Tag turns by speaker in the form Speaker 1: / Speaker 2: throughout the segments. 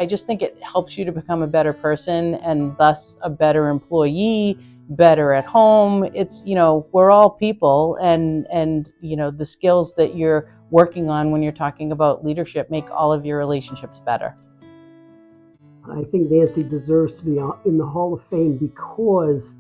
Speaker 1: I just think it helps you to become a better person and thus a better employee, better at home. It's, we're all people, and the skills that you're working on when you're talking about leadership make all of your relationships better.
Speaker 2: I think Nancy deserves to be in the Hall of Fame because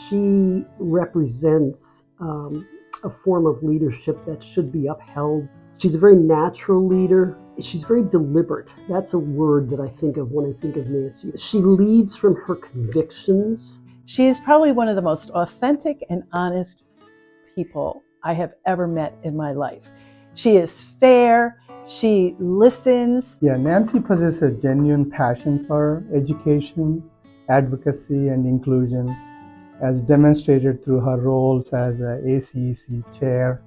Speaker 2: she represents a form of leadership that should be upheld. She's a very natural leader. She's very deliberate. That's a word that I think of when I think of Nancy. She leads from her convictions.
Speaker 3: She is probably one of the most authentic and honest people I have ever met in my life. She is fair. She listens.
Speaker 4: Yeah, Nancy possesses a genuine passion for education, advocacy, and inclusion, as demonstrated through her roles as a ACEC chair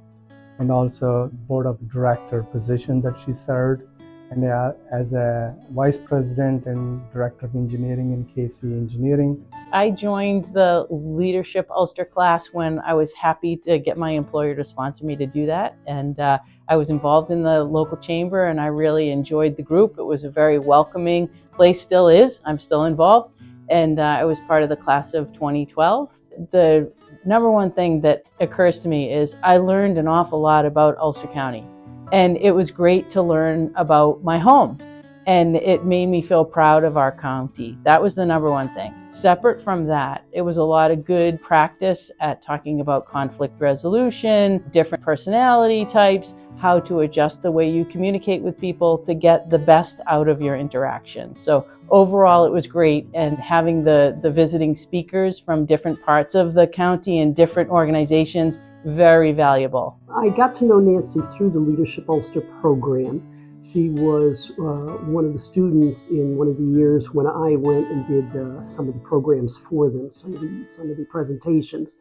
Speaker 4: and also board of director position that she served, and as a vice president and director of engineering in KC Engineering.
Speaker 1: I joined the Leadership Ulster class when I was happy to get my employer to sponsor me to do that. And I was involved in the local chamber, and I really enjoyed the group. It was a very welcoming place, still is. I'm still involved. And I was part of the class of 2012. The number one thing that occurs to me is I learned an awful lot about Ulster County. And it was great to learn about my home. And it made me feel proud of our county. That was the number one thing. Separate from that, it was a lot of good practice at talking about conflict resolution, different personality types, how to adjust the way you communicate with people to get the best out of your interaction. So overall, it was great. And having the visiting speakers from different parts of the county and different organizations, very valuable.
Speaker 2: I got to know Nancy through the Leadership Ulster program. She was one of the students in one of the years when I went and did some of the programs for them, some of the presentations.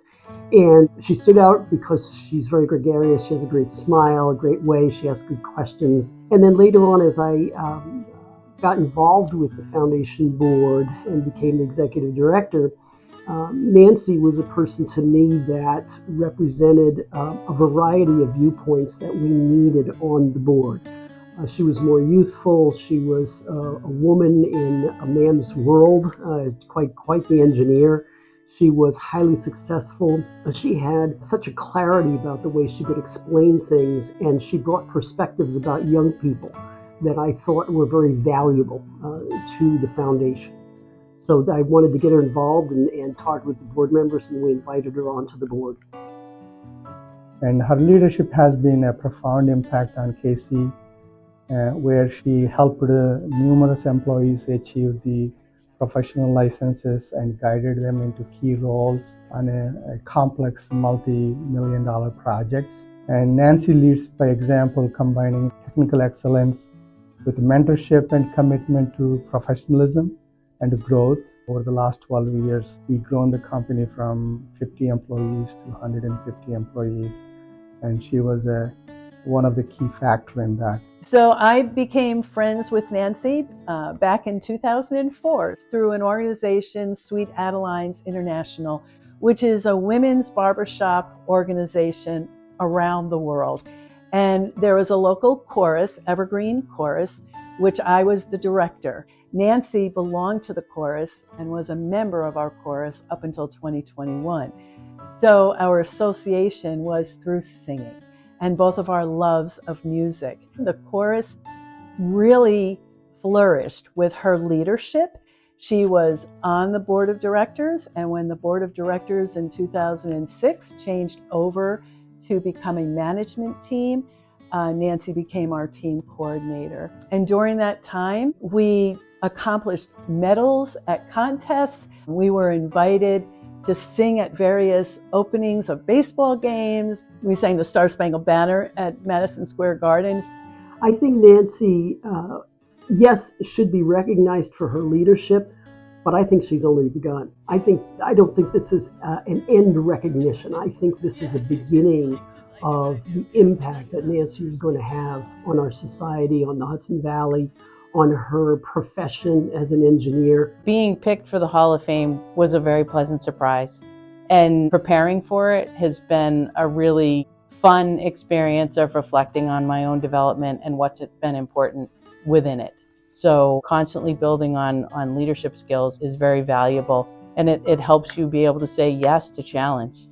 Speaker 2: And she stood out because she's very gregarious. She has a great smile, a great way. She asks good questions. And then later on, as I got involved with the foundation board and became the executive director, Nancy was a person to me that represented a variety of viewpoints that we needed on the board. She was more youthful. She was a woman in a man's world, quite the engineer. She was highly successful. She had such a clarity about the way she could explain things, and she brought perspectives about young people that I thought were very valuable to the foundation. So I wanted to get her involved and talk with the board members, and we invited her onto the board.
Speaker 4: And her leadership has been a profound impact on KC. Where she helped numerous employees achieve the professional licenses and guided them into key roles on a complex multi-million-dollar projects. And Nancy leads by example, combining technical excellence with mentorship and commitment to professionalism and growth. Over the last 12 years, we've grown the company from 50 employees to 150 employees, and she was one of the key factors in that.
Speaker 3: So I became friends with Nancy back in 2004 through an organization, Sweet Adelines International, which is a women's barbershop organization around the world. And there was a local chorus, Evergreen Chorus, which I was the director. Nancy belonged to the chorus and was a member of our chorus up until 2021. So our association was through singing and both of our loves of music. The chorus really flourished with her leadership. She was on the board of directors, and when the board of directors in 2006 changed over to becoming management team, Nancy became our team coordinator. And during that time, we accomplished medals at contests. We were invited to sing at various openings of baseball games. We sang the Star Spangled Banner at Madison Square Garden.
Speaker 2: I think Nancy, yes, should be recognized for her leadership, but I think she's only begun. I don't think this is an end recognition. I think this is a beginning of the impact that Nancy is going to have on our society, on the Hudson Valley, on her profession as an engineer.
Speaker 1: Being picked for the Hall of Fame was a very pleasant surprise, and preparing for it has been a really fun experience of reflecting on my own development and what's been important within it. So constantly building on leadership skills is very valuable, and it helps you be able to say yes to challenge.